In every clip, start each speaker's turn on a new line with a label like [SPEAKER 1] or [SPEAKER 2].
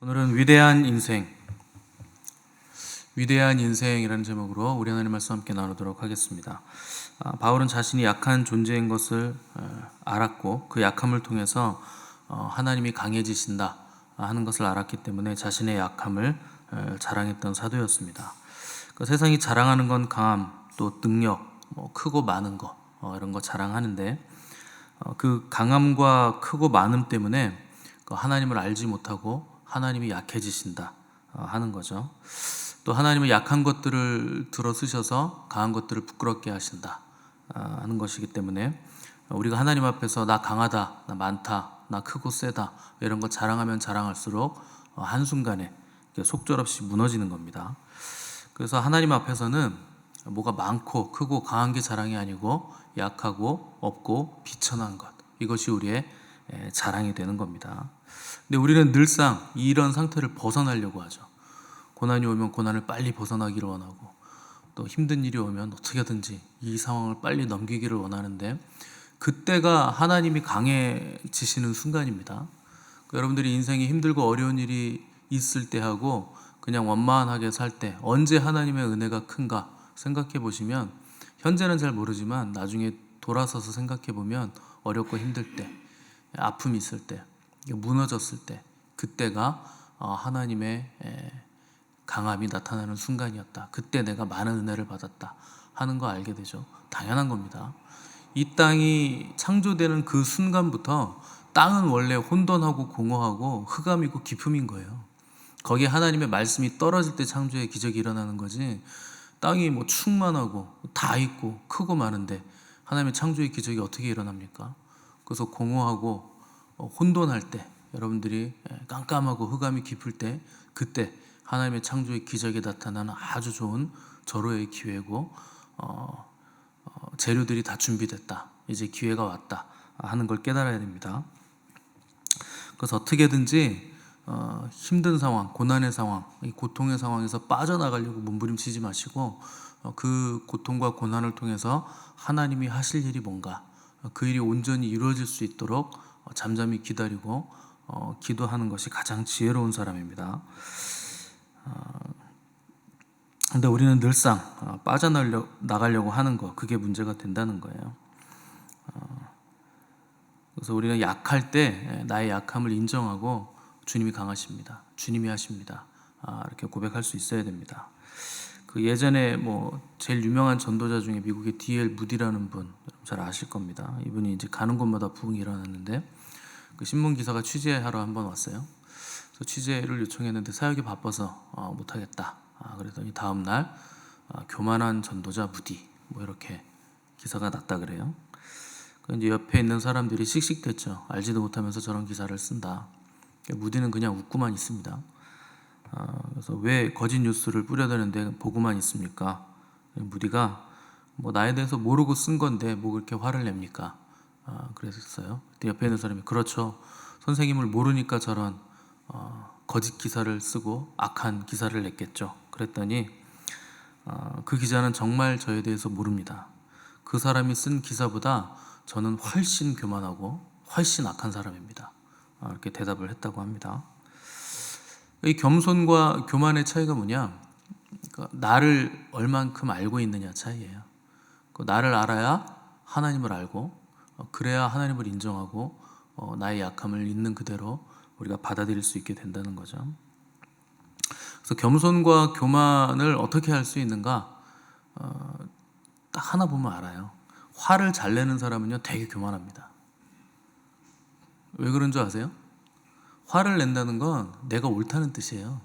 [SPEAKER 1] 오늘은 위대한 인생이라는 제목으로 우리 하나님 말씀 함께 나누도록 하겠습니다. 바울은 자신이 약한 존재인 것을 알았고 그 약함을 통해서 하나님이 강해지신다 하는 것을 알았기 때문에 자신의 약함을 자랑했던 사도였습니다. 그 세상이 자랑하는 건 강함, 또 능력, 크고 많은 거 이런 거 자랑하는데 그 강함과 크고 많음 때문에 하나님을 알지 못하고 하나님이 약해지신다 하는 거죠. 또 하나님은 약한 것들을 들어 쓰셔서 강한 것들을 부끄럽게 하신다 하는 것이기 때문에 우리가 하나님 앞에서 나 강하다, 나 많다, 나 크고 세다 이런 거 자랑하면 자랑할수록 한순간에 속절없이 무너지는 겁니다. 그래서 하나님 앞에서는 뭐가 많고 크고 강한 게 자랑이 아니고 약하고 없고 비천한 것, 이것이 우리의 자랑이 되는 겁니다. 근데 우리는 늘상 이런 상태를 벗어나려고 하죠. 고난이 오면 고난을 빨리 벗어나기를 원하고, 또 힘든 일이 오면 어떻게든지 이 상황을 빨리 넘기기를 원하는데, 그때가 하나님이 강해지시는 순간입니다. 여러분들이 인생이 힘들고 어려운 일이 있을 때 하고 그냥 원만하게 살 때 언제 하나님의 은혜가 큰가 생각해 보시면, 현재는 잘 모르지만 나중에 돌아서서 생각해 보면 어렵고 힘들 때, 아픔이 있을 때, 무너졌을 때, 그때가 하나님의 강함이 나타나는 순간이었다. 그때 내가 많은 은혜를 받았다 하는 거 알게 되죠. 당연한 겁니다. 이 땅이 창조되는 그 순간부터 땅은 원래 혼돈하고 공허하고 흑암이고 기품인 거예요. 거기에 하나님의 말씀이 떨어질 때 창조의 기적이 일어나는 거지, 땅이 충만하고 다 있고 크고 많은데 하나님의 창조의 기적이 어떻게 일어납니까? 그래서 공허하고 혼돈할 때, 여러분들이 깜깜하고 흑암이 깊을 때, 그때 하나님의 창조의 기적이 나타나는 아주 좋은 절호의 기회고, 재료들이 다 준비됐다, 이제 기회가 왔다 하는 걸 깨달아야 됩니다. 그래서 어떻게든지 힘든 상황, 고난의 상황, 이 고통의 상황에서 빠져나가려고 몸부림치지 마시고, 그 고통과 고난을 통해서 하나님이 하실 일이 뭔가, 그 일이 온전히 이루어질 수 있도록 잠잠히 기다리고 기도하는 것이 가장 지혜로운 사람입니다. 근데 우리는 늘상 빠져나가려고 하는 거, 그게 문제가 된다는 거예요. 그래서 우리는 약할 때 나의 약함을 인정하고 주님이 강하십니다, 주님이 하십니다, 이렇게 고백할 수 있어야 됩니다. 그 예전에 제일 유명한 전도자 중에 미국의 D.L. 무디라는 분, 잘 아실 겁니다. 이분이 이제 가는 곳마다 부흥이 일어났는데, 그 신문 기사가 취재하러 한번 왔어요. 그래서 취재를 요청했는데 사역이 바빠서 못하겠다. 그랬더니 다음 날 교만한 전도자 무디, 이렇게 기사가 났다 그래요. 이제 옆에 있는 사람들이 씩씩댔죠. 알지도 못하면서 저런 기사를 쓴다. 무디는 그냥 웃고만 있습니다. 그래서 왜 거짓 뉴스를 뿌려대는데 보고만 있습니까? 무디가 나에 대해서 모르고 쓴 건데 뭐 그렇게 화를 냅니까? 그랬어요. 옆에 있는 사람이, 그렇죠, 선생님을 모르니까 저런 거짓 기사를 쓰고 악한 기사를 냈겠죠. 그랬더니 그 기자는 정말 저에 대해서 모릅니다. 그 사람이 쓴 기사보다 저는 훨씬 교만하고 훨씬 악한 사람입니다. 이렇게 대답을 했다고 합니다. 이 겸손과 교만의 차이가 뭐냐? 나를 얼만큼 알고 있느냐 차이예요. 나를 알아야 하나님을 알고, 그래야 하나님을 인정하고 나의 약함을 있는 그대로 우리가 받아들일 수 있게 된다는 거죠. 그래서 겸손과 교만을 어떻게 할 수 있는가? 딱 하나 보면 알아요. 화를 잘 내는 사람은요 되게 교만합니다. 왜 그런 줄 아세요? 화를 낸다는 건 내가 옳다는 뜻이에요.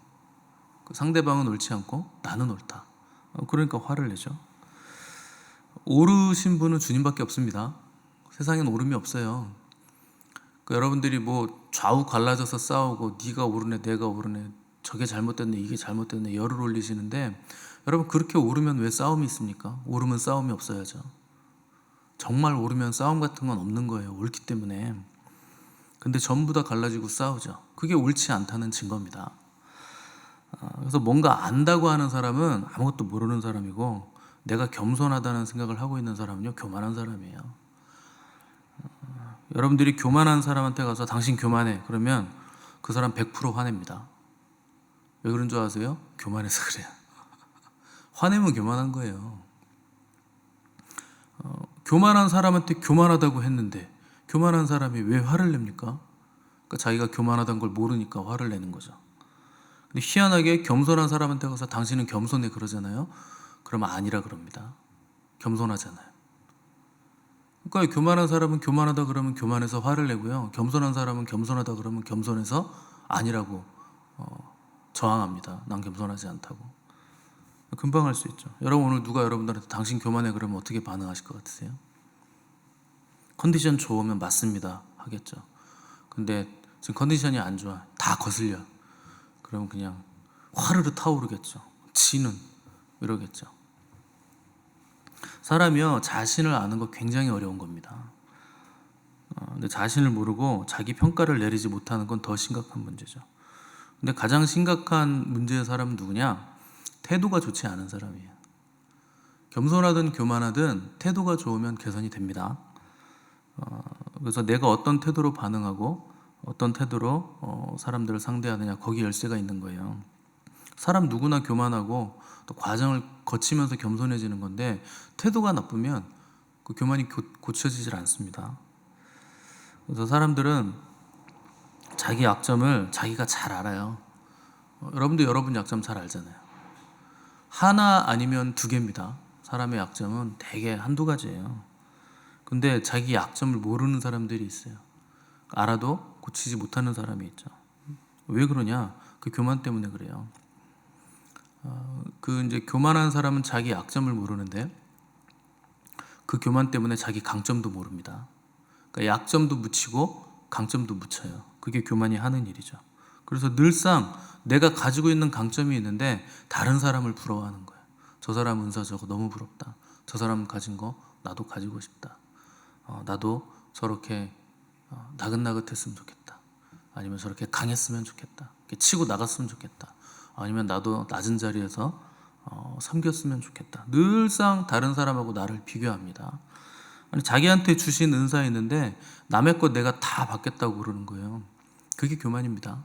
[SPEAKER 1] 상대방은 옳지 않고 나는 옳다. 그러니까 화를 내죠. 옳으신 분은 주님밖에 없습니다. 세상엔 옳음이 없어요. 여러분들이 좌우 갈라져서 싸우고 네가 옳으네 내가 옳으네, 저게 잘못됐네 이게 잘못됐네 열을 올리시는데, 여러분 그렇게 옳으면 왜 싸움이 있습니까? 옳으면 싸움이 없어야죠. 정말 옳으면 싸움 같은 건 없는 거예요, 옳기 때문에. 근데 전부 다 갈라지고 싸우죠. 그게 옳지 않다는 증거입니다. 그래서 뭔가 안다고 하는 사람은 아무것도 모르는 사람이고, 내가 겸손하다는 생각을 하고 있는 사람은요 교만한 사람이에요. 여러분들이 교만한 사람한테 가서 당신 교만해 그러면 그 사람 100% 화냅니다. 왜 그런 줄 아세요? 교만해서 그래요. 화내면 교만한 거예요. 교만한 사람한테 교만하다고 했는데 교만한 사람이 왜 화를 냅니까? 그러니까 자기가 교만하다는 걸 모르니까 화를 내는 거죠. 근데 희한하게 겸손한 사람한테 가서 당신은 겸손해 그러잖아요. 그러면 아니라 그럽니다. 겸손하잖아요. 그러니까 교만한 사람은 교만하다 그러면 교만해서 화를 내고요. 겸손한 사람은 겸손하다 그러면 겸손해서 아니라고 저항합니다. 난 겸손하지 않다고. 금방 할 수 있죠. 여러분 오늘 누가 여러분들한테 당신 교만해 그러면 어떻게 반응하실 것 같으세요? 컨디션 좋으면 맞습니다 하겠죠. 근데 지금 컨디션이 안 좋아. 다 거슬려. 그러면 그냥 화르르 타오르겠죠. 지는 이러겠죠. 사람이요 자신을 아는 거 굉장히 어려운 겁니다. 근데 자신을 모르고 자기 평가를 내리지 못하는 건 더 심각한 문제죠. 근데 가장 심각한 문제의 사람은 누구냐? 태도가 좋지 않은 사람이에요. 겸손하든 교만하든 태도가 좋으면 개선이 됩니다. 그래서 내가 어떤 태도로 반응하고 어떤 태도로 사람들을 상대하느냐 거기 열쇠가 있는 거예요. 사람 누구나 교만하고 또 과정을 거치면서 겸손해지는 건데 태도가 나쁘면 그 교만이 고쳐지질 않습니다. 그래서 사람들은 자기 약점을 자기가 잘 알아요. 여러분도 여러분 약점 잘 알잖아요. 하나 아니면 두 개입니다. 사람의 약점은 대개 한두 가지예요. 근데 자기 약점을 모르는 사람들이 있어요. 알아도 고치지 못하는 사람이 있죠. 왜 그러냐? 그 교만 때문에 그래요. 그 이제 교만한 사람은 자기 약점을 모르는데 그 교만 때문에 자기 강점도 모릅니다. 그러니까 약점도 묻히고 강점도 묻혀요. 그게 교만이 하는 일이죠. 그래서 늘상 내가 가지고 있는 강점이 있는데 다른 사람을 부러워하는 거예요. 저 사람 은사 저거 너무 부럽다. 저 사람 가진 거 나도 가지고 싶다. 나도 저렇게 나긋나긋했으면 좋겠다. 아니면 저렇게 강했으면 좋겠다. 치고 나갔으면 좋겠다. 아니면 나도 낮은 자리에서 섬겼으면 좋겠다. 늘상 다른 사람하고 나를 비교합니다. 아니, 자기한테 주신 은사 있는데 남의 것 내가 다 받겠다고 그러는 거예요. 그게 교만입니다.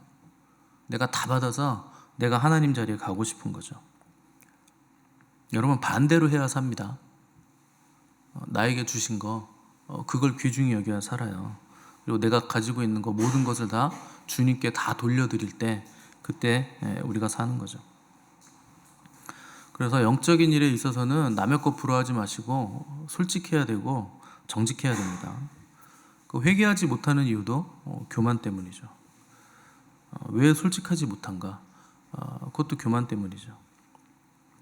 [SPEAKER 1] 내가 다 받아서 내가 하나님 자리에 가고 싶은 거죠. 여러분 반대로 해야 삽니다. 나에게 주신 거 그걸 귀중히 여겨야 살아요. 그리고 내가 가지고 있는 거 모든 것을 다 주님께 다 돌려드릴 때 그때 우리가 사는 거죠. 그래서 영적인 일에 있어서는 남의 것 부러워하지 마시고 솔직해야 되고 정직해야 됩니다. 그 회개하지 못하는 이유도 교만 때문이죠. 왜 솔직하지 못한가? 그것도 교만 때문이죠.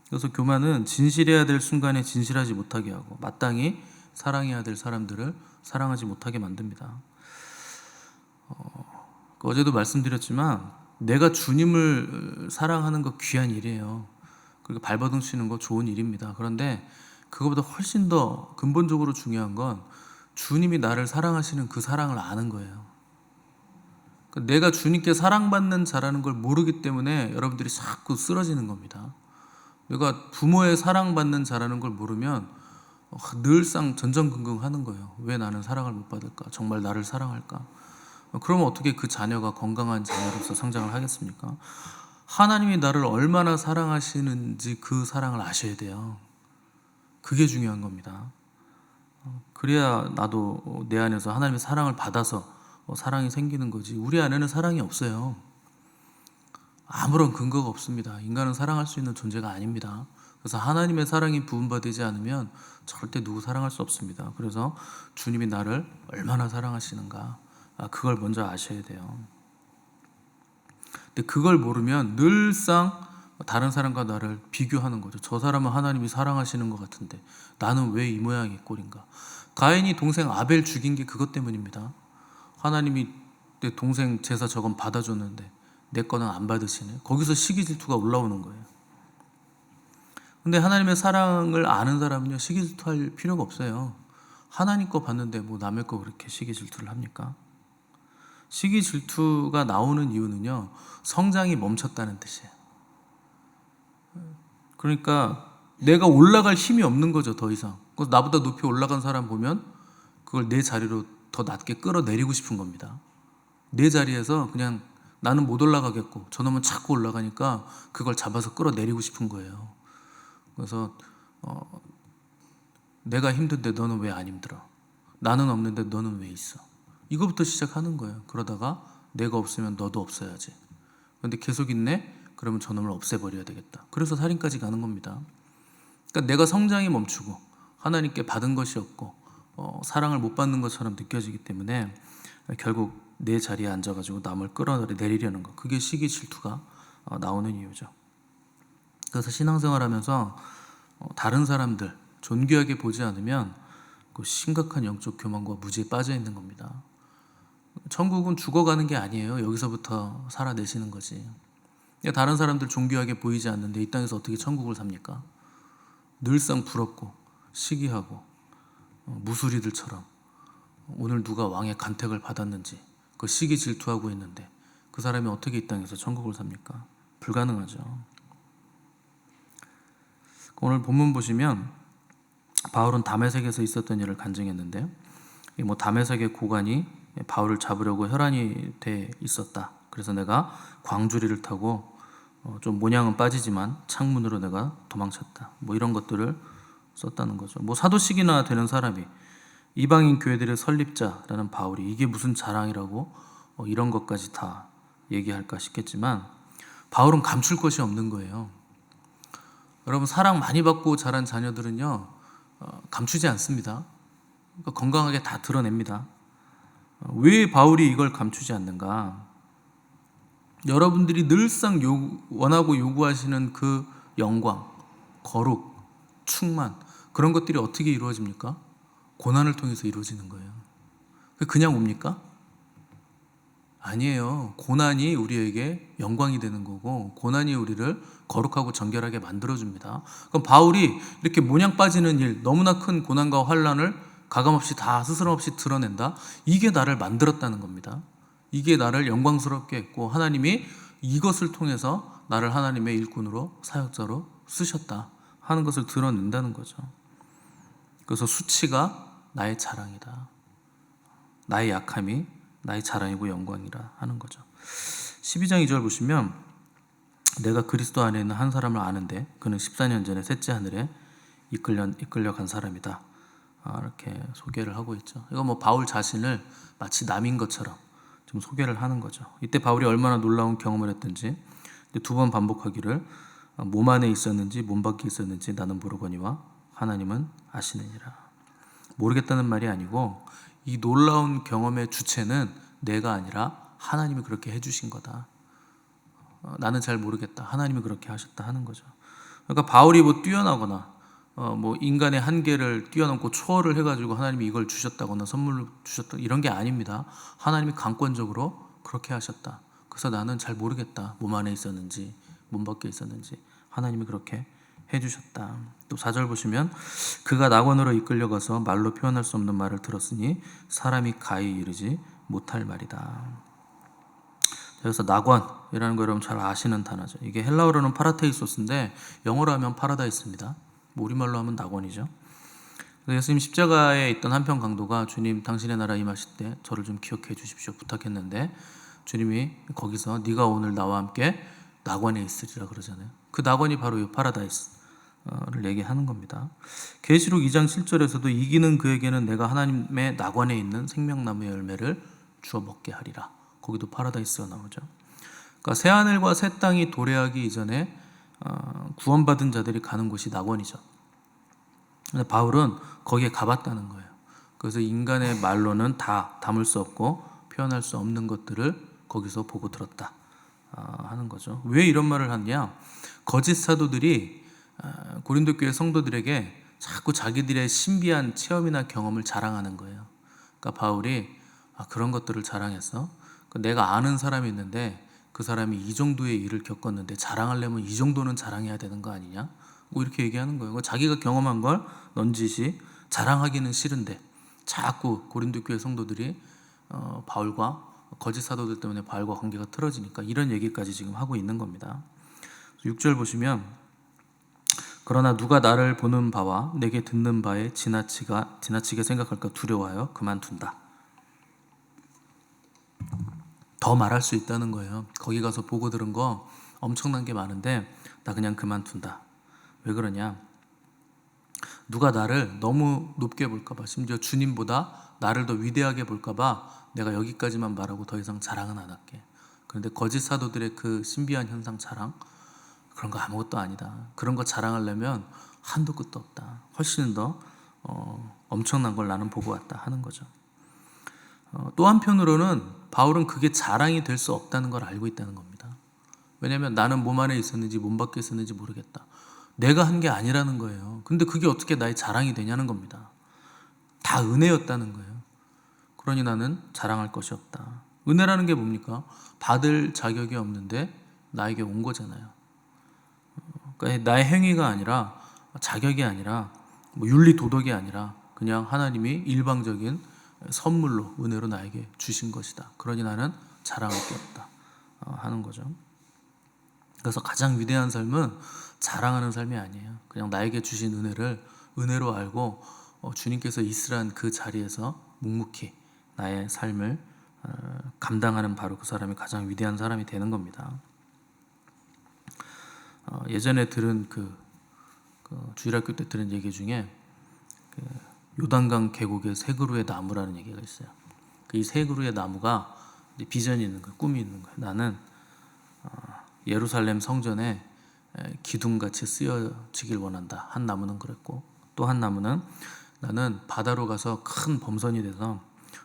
[SPEAKER 1] 그래서 교만은 진실해야 될 순간에 진실하지 못하게 하고 마땅히 사랑해야 될 사람들을 사랑하지 못하게 만듭니다. 어제도 말씀드렸지만 내가 주님을 사랑하는 거 귀한 일이에요. 그리고 발버둥 치는 거 좋은 일입니다. 그런데 그거보다 훨씬 더 근본적으로 중요한 건 주님이 나를 사랑하시는 그 사랑을 아는 거예요. 내가 주님께 사랑받는 자라는 걸 모르기 때문에 여러분들이 자꾸 쓰러지는 겁니다. 내가 부모의 사랑받는 자라는 걸 모르면 늘상 전전긍긍하는 거예요. 왜 나는 사랑을 못 받을까? 정말 나를 사랑할까? 그러면 어떻게 그 자녀가 건강한 자녀로서 성장을 하겠습니까? 하나님이 나를 얼마나 사랑하시는지 그 사랑을 아셔야 돼요. 그게 중요한 겁니다. 그래야 나도 내 안에서 하나님의 사랑을 받아서 사랑이 생기는 거지. 우리 안에는 사랑이 없어요. 아무런 근거가 없습니다. 인간은 사랑할 수 있는 존재가 아닙니다. 그래서 하나님의 사랑이 부음받지 않으면 절대 누구 사랑할 수 없습니다. 그래서 주님이 나를 얼마나 사랑하시는가 그걸 먼저 아셔야 돼요. 근데 그걸 모르면 늘상 다른 사람과 나를 비교하는 거죠. 저 사람은 하나님이 사랑하시는 것 같은데 나는 왜 이 모양이 꼴인가? 가인이 동생 아벨 죽인 게 그것 때문입니다. 하나님이 내 동생 제사 저건 받아줬는데 내 거는 안 받으시네. 거기서 시기 질투가 올라오는 거예요. 근데 하나님의 사랑을 아는 사람은요 시기 질투할 필요가 없어요. 하나님 거 받는데 뭐 남의 거 그렇게 시기 질투를 합니까? 시기 질투가 나오는 이유는요 성장이 멈췄다는 뜻이에요. 그러니까 내가 올라갈 힘이 없는 거죠. 더 이상. 그래서 나보다 높이 올라간 사람 보면 그걸 내 자리로 더 낮게 끌어내리고 싶은 겁니다. 내 자리에서 그냥 나는 못 올라가겠고 저놈은 자꾸 올라가니까 그걸 잡아서 끌어내리고 싶은 거예요. 그래서 내가 힘든데 너는 왜 안 힘들어? 나는 없는데 너는 왜 있어? 이거부터 시작하는 거예요. 그러다가 내가 없으면 너도 없어야지. 그런데 계속 있네? 그러면 저놈을 없애버려야 되겠다. 그래서 살인까지 가는 겁니다. 그러니까 내가 성장이 멈추고 하나님께 받은 것이 없고 사랑을 못 받는 것처럼 느껴지기 때문에 결국 내 자리에 앉아가지고 남을 끌어내리려는 거, 그게 시기 질투가 나오는 이유죠. 그래서 신앙생활하면서 다른 사람들 존귀하게 보지 않으면 그 심각한 영적 교만과 무지에 빠져 있는 겁니다. 천국은 죽어가는 게 아니에요. 여기서부터 살아내시는 거지. 다른 사람들 존귀하게 보이지 않는데 이 땅에서 어떻게 천국을 삽니까? 늘상 부럽고 시기하고 무수리들처럼 오늘 누가 왕의 간택을 받았는지 그 시기 질투하고 있는데 그 사람이 어떻게 이 땅에서 천국을 삽니까? 불가능하죠. 오늘 본문 보시면 바울은 다메섹에서 있었던 일을 간증했는데요. 다메섹의 고관이 바울을 잡으려고 혈안이 돼 있었다. 그래서 내가 광주리를 타고 좀 모양은 빠지지만 창문으로 내가 도망쳤다. 이런 것들을 썼다는 거죠. 사도식이나 되는 사람이 이방인 교회들의 설립자라는 바울이 이게 무슨 자랑이라고 이런 것까지 다 얘기할까 싶겠지만 바울은 감출 것이 없는 거예요. 여러분, 사랑 많이 받고 자란 자녀들은요 감추지 않습니다. 그러니까 건강하게 다 드러냅니다. 왜 바울이 이걸 감추지 않는가? 여러분들이 늘상 원하고 요구하시는 그 영광, 거룩, 충만, 그런 것들이 어떻게 이루어집니까? 고난을 통해서 이루어지는 거예요. 그냥 옵니까? 아니에요. 고난이 우리에게 영광이 되는 거고 고난이 우리를 거룩하고 정결하게 만들어줍니다. 그럼 바울이 이렇게 모냥 빠지는 일, 너무나 큰 고난과 환난을 가감없이 다 스스럼 없이 드러낸다? 이게 나를 만들었다는 겁니다. 이게 나를 영광스럽게 했고 하나님이 이것을 통해서 나를 하나님의 일꾼으로 사역자로 쓰셨다 하는 것을 드러낸다는 거죠. 그래서 수치가 나의 자랑이다. 나의 약함이 나의 자랑이고 영광이라 하는 거죠. 12장 2절 보시면 내가 그리스도 안에 있는 한 사람을 아는데 그는 14년 전에 셋째 하늘에 이끌려간 사람이다. 이렇게 소개를 하고 있죠. 이거 바울 자신을 마치 남인 것처럼 좀 소개를 하는 거죠. 이때 바울이 얼마나 놀라운 경험을 했든지 두 번 반복하기를 몸 안에 있었는지 몸 밖에 있었는지 나는 모르거니와 하나님은 아시느니라. 모르겠다는 말이 아니고 이 놀라운 경험의 주체는 내가 아니라 하나님이 그렇게 해주신 거다. 나는 잘 모르겠다. 하나님이 그렇게 하셨다 하는 거죠. 그러니까 바울이 뛰어나거나 인간의 한계를 뛰어넘고 초월을 해가지고 하나님이 이걸 주셨다거나 선물로 주셨다 이런 게 아닙니다. 하나님이 강권적으로 그렇게 하셨다. 그래서 나는 잘 모르겠다. 몸 안에 있었는지 몸 밖에 있었는지 하나님이 그렇게 해주셨다. 또 4절 보시면 그가 낙원으로 이끌려가서 말로 표현할 수 없는 말을 들었으니 사람이 가히 이르지 못할 말이다. 그래서 낙원이라는 거 여러분 잘 아시는 단어죠. 이게 헬라어로는 파라테이소스인데 영어로 하면 파라다이스입니다. 우리말로 하면 낙원이죠. 예수님 십자가에 있던 한편 강도가 주님 당신의 나라 임하실 때 저를 좀 기억해 주십시오 부탁했는데 주님이 거기서 네가 오늘 나와 함께 낙원에 있으리라 그러잖아요. 그 낙원이 바로 이 파라다이스를 얘기하는 겁니다. 계시록 2장 7절에서도 이기는 그에게는 내가 하나님의 낙원에 있는 생명나무의 열매를 주어 먹게 하리라. 거기도 파라다이스가 나오죠. 그러니까 새 하늘과 새 땅이 도래하기 이전에 구원받은 자들이 가는 곳이 낙원이죠. 근데 바울은 거기에 가봤다는 거예요. 그래서 인간의 말로는 다 담을 수 없고 표현할 수 없는 것들을 거기서 보고 들었다 하는 거죠. 왜 이런 말을 하느냐? 거짓 사도들이 고린도 교회 성도들에게 자꾸 자기들의 신비한 체험이나 경험을 자랑하는 거예요. 그러니까 바울이 그런 것들을 자랑해서 내가 아는 사람이 있는데 그 사람이 이 정도의 일을 겪었는데 자랑하려면 이 정도는 자랑해야 되는 거 아니냐? 이렇게 얘기하는 거예요. 자기가 경험한 걸 넌지시 자랑하기는 싫은데 자꾸 고린도 교회 성도들이 바울과 거짓 사도들 때문에 바울과 관계가 틀어지니까 이런 얘기까지 지금 하고 있는 겁니다. 6절 보시면 그러나 누가 나를 보는 바와 내게 듣는 바에 지나치게 생각할까 두려워하여 그만둔다. 더 말할 수 있다는 거예요. 거기 가서 보고 들은 거 엄청난 게 많은데 나 그냥 그만둔다. 왜 그러냐? 누가 나를 너무 높게 볼까봐, 심지어 주님보다 나를 더 위대하게 볼까봐 내가 여기까지만 말하고 더 이상 자랑은 안 할게. 그런데 거짓 사도들의 그 신비한 현상 자랑, 그런 거 아무것도 아니다. 그런 거 자랑하려면 한도 끝도 없다. 훨씬 더 엄청난 걸 나는 보고 왔다 하는 거죠. 또 한편으로는 바울은 그게 자랑이 될 수 없다는 걸 알고 있다는 겁니다. 왜냐하면 나는 몸 안에 있었는지 몸 밖에 있었는지 모르겠다. 내가 한 게 아니라는 거예요. 근데 그게 어떻게 나의 자랑이 되냐는 겁니다. 다 은혜였다는 거예요. 그러니 나는 자랑할 것이 없다. 은혜라는 게 뭡니까? 받을 자격이 없는데 나에게 온 거잖아요. 그러니까 나의 행위가 아니라, 자격이 아니라, 윤리 도덕이 아니라 그냥 하나님이 일방적인 선물로, 은혜로 나에게 주신 것이다. 그러니 나는 자랑할 게 없다 하는 거죠. 그래서 가장 위대한 삶은 자랑하는 삶이 아니에요. 그냥 나에게 주신 은혜를 은혜로 알고 주님께서 있으란 그 자리에서 묵묵히 나의 삶을 감당하는, 바로 그 사람이 가장 위대한 사람이 되는 겁니다. 예전에 들은 주일학교 때 들은 얘기 중에 요단강 계곡의 세 그루의 나무라는 얘기가 있어요. 이 세 그루의 나무가 비전이 있는 거예요. 꿈이 있는 거예요. 나는 예루살렘 성전에 기둥같이 쓰여지길 원한다. 한 나무는 그랬고, 또 한 나무는 나는 바다로 가서 큰 범선이 돼서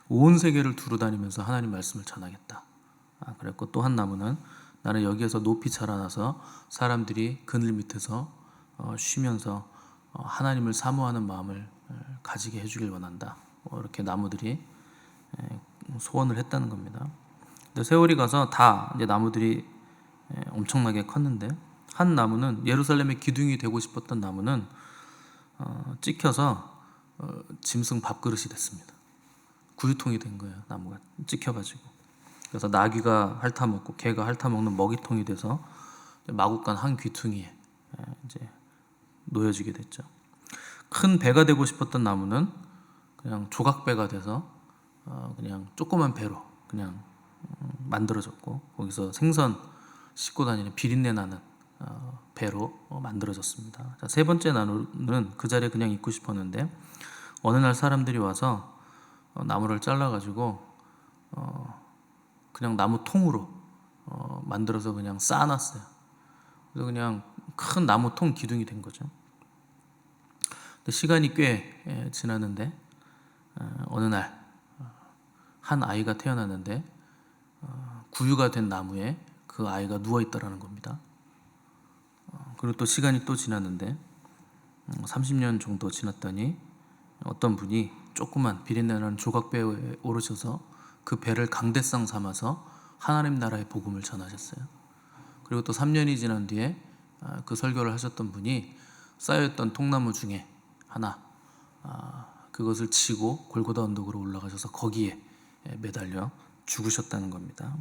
[SPEAKER 1] 온 세계를 두루 다니면서 하나님 말씀을 전하겠다. 그랬고, 또 한 나무는 나는 여기에서 높이 자라나서 사람들이 그늘 밑에서 쉬면서 하나님을 사모하는 마음을 가지게 해주길 원한다. 이렇게 나무들이 소원을 했다는 겁니다. 근데 세월이 가서 다 이제 나무들이 엄청나게 컸는데, 한 나무는, 예루살렘의 기둥이 되고 싶었던 나무는 찍혀서 짐승 밥그릇이 됐습니다. 구유통이 된 거예요. 나무가 찍혀가지고. 그래서 나귀가 핥아먹고 개가 핥아먹는 먹이통이 돼서 마구간 한 귀퉁이에 이제 놓여지게 됐죠. 큰 배가 되고 싶었던 나무는 그냥 조각배가 돼서 그냥 조그만 배로 그냥 만들어졌고, 거기서 생선 싣고 다니는 비린내 나는 배로 만들어졌습니다. 자, 세 번째 나무는 그 자리에 그냥 있고 싶었는데 어느 날 사람들이 와서 나무를 잘라가지고 그냥 나무 통으로 만들어서 그냥 쌓아놨어요. 그래서 그냥 큰 나무 통 기둥이 된 거죠. 근데 시간이 꽤 지났는데 어느 날 한 아이가 태어났는데 구유가 된 나무에 그 아이가 누워 있더라는 겁니다. 그리고 또 시간이 또 지났는데 30년 정도 지났더니 어떤 분이 조그만 비린내나는 조각배에 오르셔서 그 배를 강대상 삼아서 하나님 나라의 복음을 전하셨어요. 그리고 또 3년이 지난 뒤에 그 설교를 하셨던 분이 쌓여있던 통나무 중에 하나, 그것을 치고 골고다 언덕으로 올라가셔서 거기에 매달려 죽으셨다는 겁니다.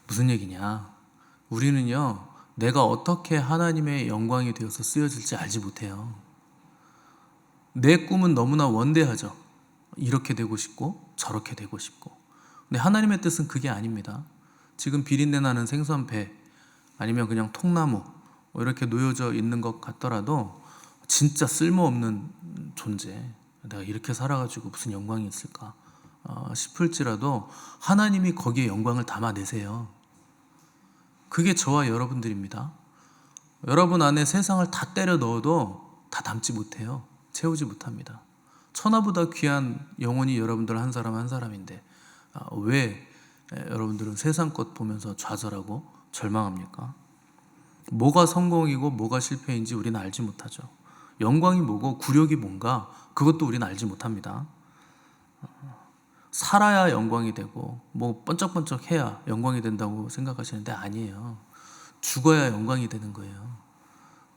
[SPEAKER 1] 무슨 얘기냐? 우리는요, 내가 어떻게 하나님의 영광이 되어서 쓰여질지 알지 못해요. 내 꿈은 너무나 원대하죠. 이렇게 되고 싶고 저렇게 되고 싶고. 근데 하나님의 뜻은 그게 아닙니다. 지금 비린내 나는 생선배 아니면 그냥 통나무 이렇게 놓여져 있는 것 같더라도 진짜 쓸모없는 존재, 내가 이렇게 살아가지고 무슨 영광이 있을까 싶을지라도 하나님이 거기에 영광을 담아내세요. 그게 저와 여러분들입니다. 여러분 안에 세상을 다 때려 넣어도 다 담지 못해요. 채우지 못합니다. 천하보다 귀한 영혼이 여러분들 한 사람 한 사람인데 왜 여러분들은 세상 것 보면서 좌절하고 절망합니까? 뭐가 성공이고 뭐가 실패인지 우리는 알지 못하죠. 영광이 뭐고 굴욕이 뭔가 그것도 우리는 알지 못합니다. 살아야 영광이 되고 뭐 번쩍번쩍 해야 영광이 된다고 생각하시는데 아니에요. 죽어야 영광이 되는 거예요.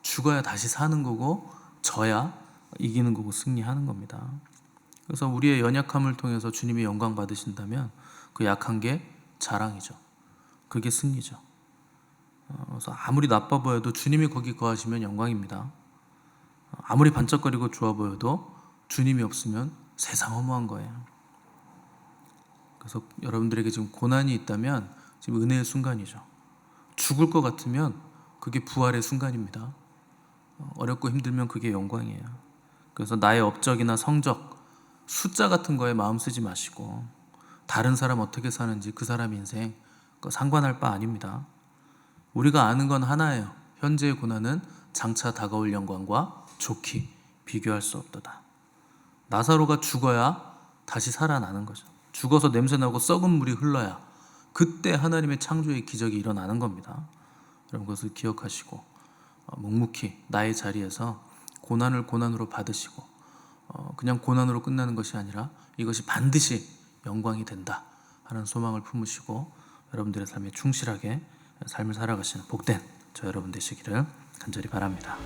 [SPEAKER 1] 죽어야 다시 사는 거고 져야 이기는 거고 승리하는 겁니다. 그래서 우리의 연약함을 통해서 주님이 영광 받으신다면 그 약한 게 자랑이죠. 그게 승리죠. 그래서 아무리 나빠 보여도 주님이 거기 거하시면 영광입니다. 아무리 반짝거리고 좋아 보여도 주님이 없으면 세상 허무한 거예요. 그래서 여러분들에게 지금 고난이 있다면 지금 은혜의 순간이죠. 죽을 것 같으면 그게 부활의 순간입니다. 어렵고 힘들면 그게 영광이에요. 그래서 나의 업적이나 성적, 숫자 같은 거에 마음 쓰지 마시고 다른 사람 어떻게 사는지 그 사람 인생 그거 상관할 바 아닙니다. 우리가 아는 건 하나예요. 현재의 고난은 장차 다가올 영광과 좋게 비교할 수 없도다. 나사로가 죽어야 다시 살아나는 거죠. 죽어서 냄새나고 썩은 물이 흘러야 그때 하나님의 창조의 기적이 일어나는 겁니다. 여러분 그것을 기억하시고 묵묵히 나의 자리에서 고난을 고난으로 받으시고 그냥 고난으로 끝나는 것이 아니라 이것이 반드시 영광이 된다 하는 소망을 품으시고 여러분들의 삶에 충실하게 삶을 살아가시는 복된 저 여러분 되시기를 간절히 바랍니다.